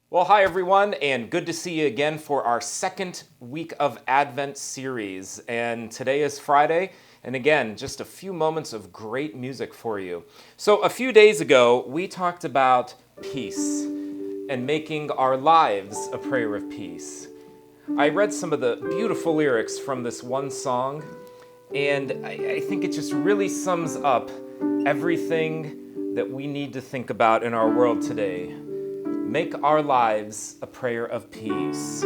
Well, hi everyone, and good to see you again for our second week of Advent series. And today is Friday, and again, just a few moments of great music for you. So, a few days ago, we talked about peace and making our lives a prayer of peace. I read some of the beautiful lyrics from this one song, and I think it just really sums up everything that we need to think about in our world today. Make our lives a prayer of peace.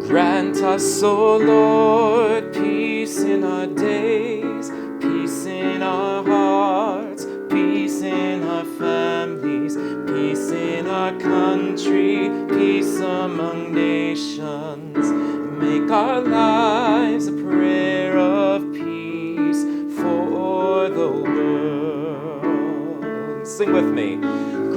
Grant us, O Lord, peace in our days, peace in our hearts, peace in our families, peace in our country, peace among nations. Make our lives a prayer of peace for the world. Sing with me.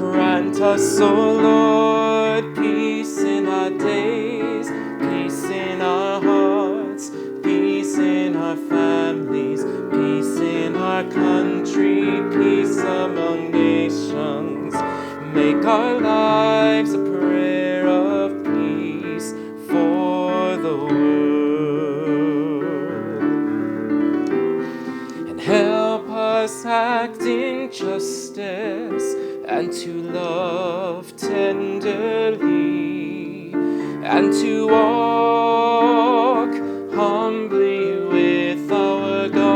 Grant us, O Lord, peace in our days, peace in our hearts, peace in our families, peace in our country, peace among nations. Make our lives a prayer of peace for the world. And help us act in justice and to love tenderly, and to walk humbly with our God.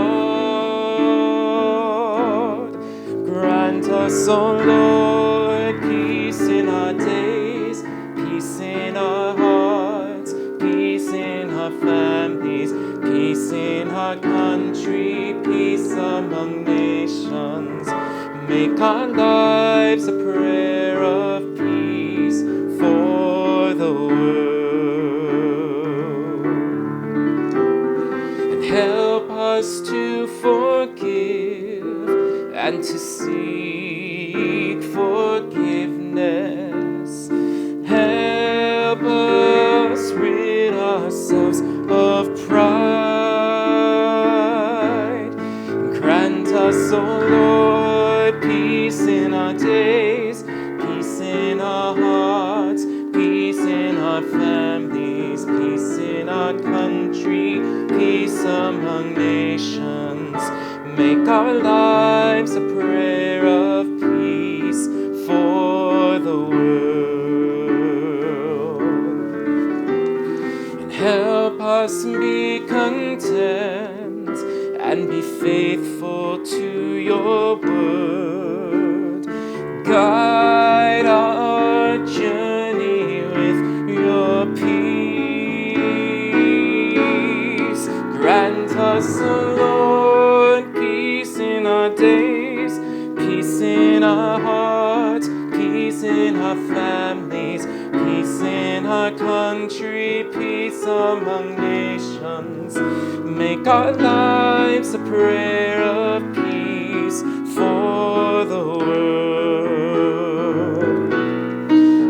Grant us, O Lord, peace in our days, peace in our hearts, peace in our families, peace in our country, peace among nations. Make our lives a prayer of peace for the world. And help us to forgive and to seek forgiveness. Help us rid ourselves of pride. Grant us, O Lord, peace in our days, peace in our hearts, peace in our families, peace in our country, peace among nations. Make our lives a prayer of peace for the world. And help us be content and be faithful to your word. Guide our journey with your peace. Grant us, O Lord, peace in our days, peace in our hearts, peace in our families, peace in our country, peace among nations. Make our lives a prayer of peace for the world.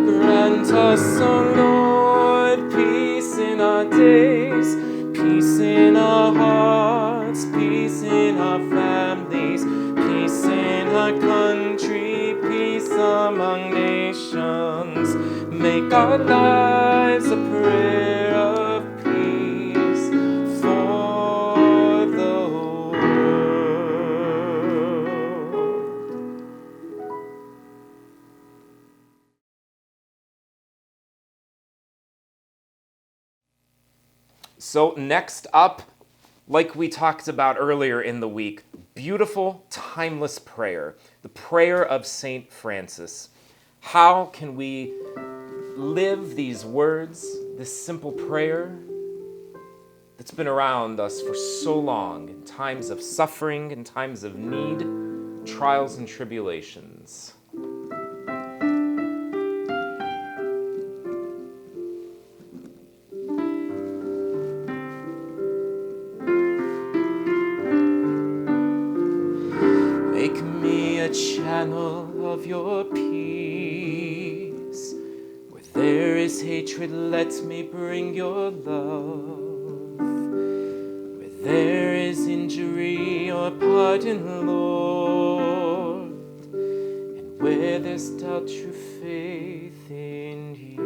Grant us, O Lord, peace in our days, peace in our hearts, peace in our families, peace in our country, peace among nations. Make our lives a prayer of peace for the world. So, next up, like we talked about earlier in the week, beautiful, timeless prayer, the prayer of St. Francis. How can we live these words, this simple prayer that's been around us for so long in times of suffering, in times of need, trials and tribulations? channel of your peace. Where there is hatred, let me bring your love. Where there is injury, your pardon, Lord. And where there's doubt, true faith in you.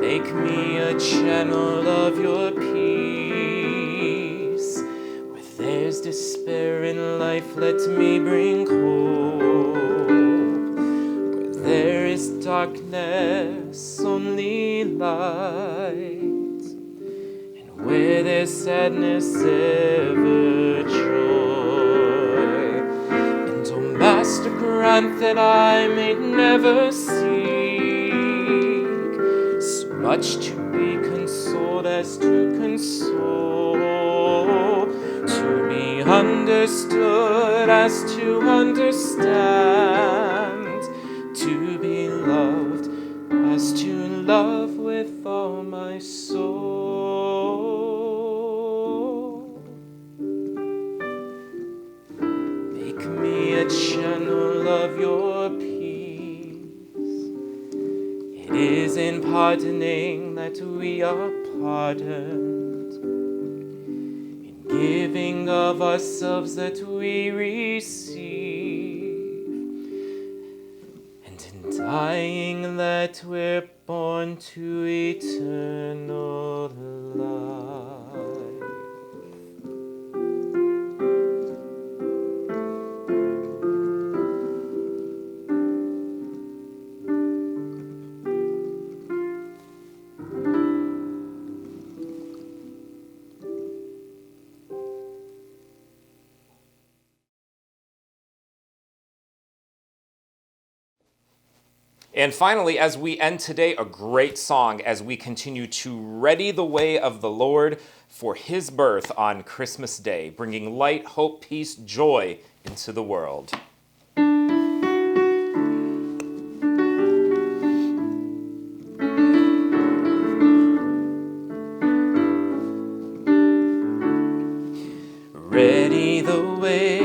Make me a channel of your peace. Where there's despair in life, let me bring hope. Where there is darkness, only light. And where there's sadness, ever joy. And oh Master, grant that I may never seek so much to be consoled as to console, to be understood as to understand, to be loved as to love with all my soul. Make me a channel of your peace. It is in pardoning that we are pardoned, in giving of ourselves that we receive, and in dying that we're born to eternal life. And finally, as we end today, a great song as we continue to ready the way of the Lord for his birth on Christmas Day, bringing light, hope, peace, joy into the world. Ready the way,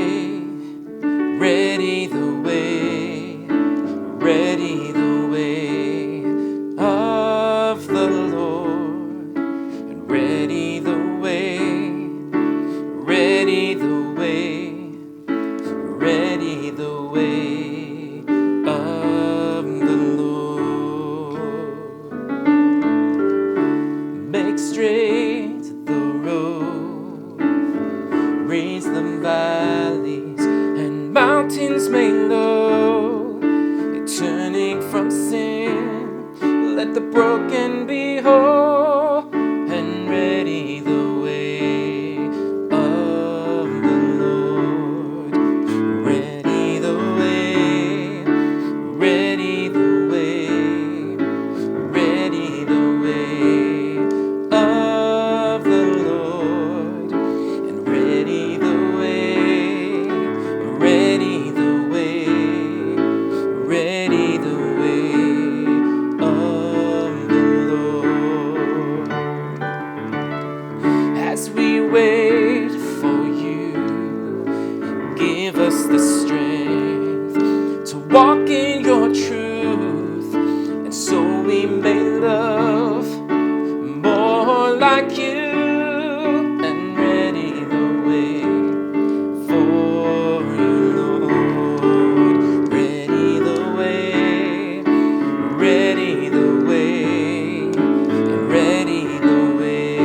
ready the way, ready the way of the Lord, and ready the way, ready the way, ready the way of the Lord. Make straight the road, raise the valleys and mountains made low, turning from sin, let the broken be whole, and ready the way of the Lord. Ready the way, ready the way, ready the way of the Lord, and ready the way, ready the way, ready the way of the Lord. As we wait for you, give us the strength to walk in your truth, and so we may love more like you, and ready the way for you, Lord. Ready the way, ready the way, and ready the way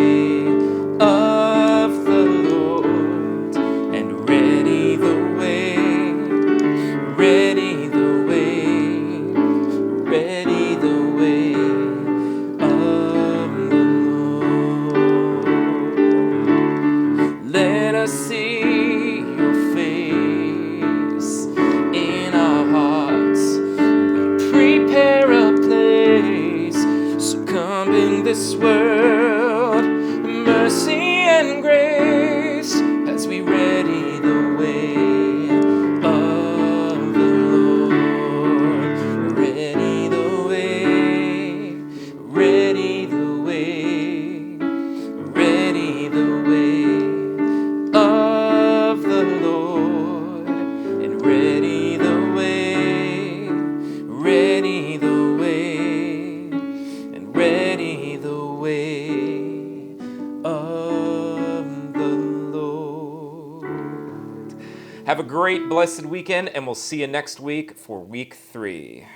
of the Lord, and ready the way, ready the way, ready the way of the Lord. Let us see your face in our hearts. We prepare a place, so come in this world, mercy and grace, as we ready the way of the Lord. Ready the way, ready the way, ready the way of the Lord. Have a great, blessed weekend, and we'll see you next week for week 3.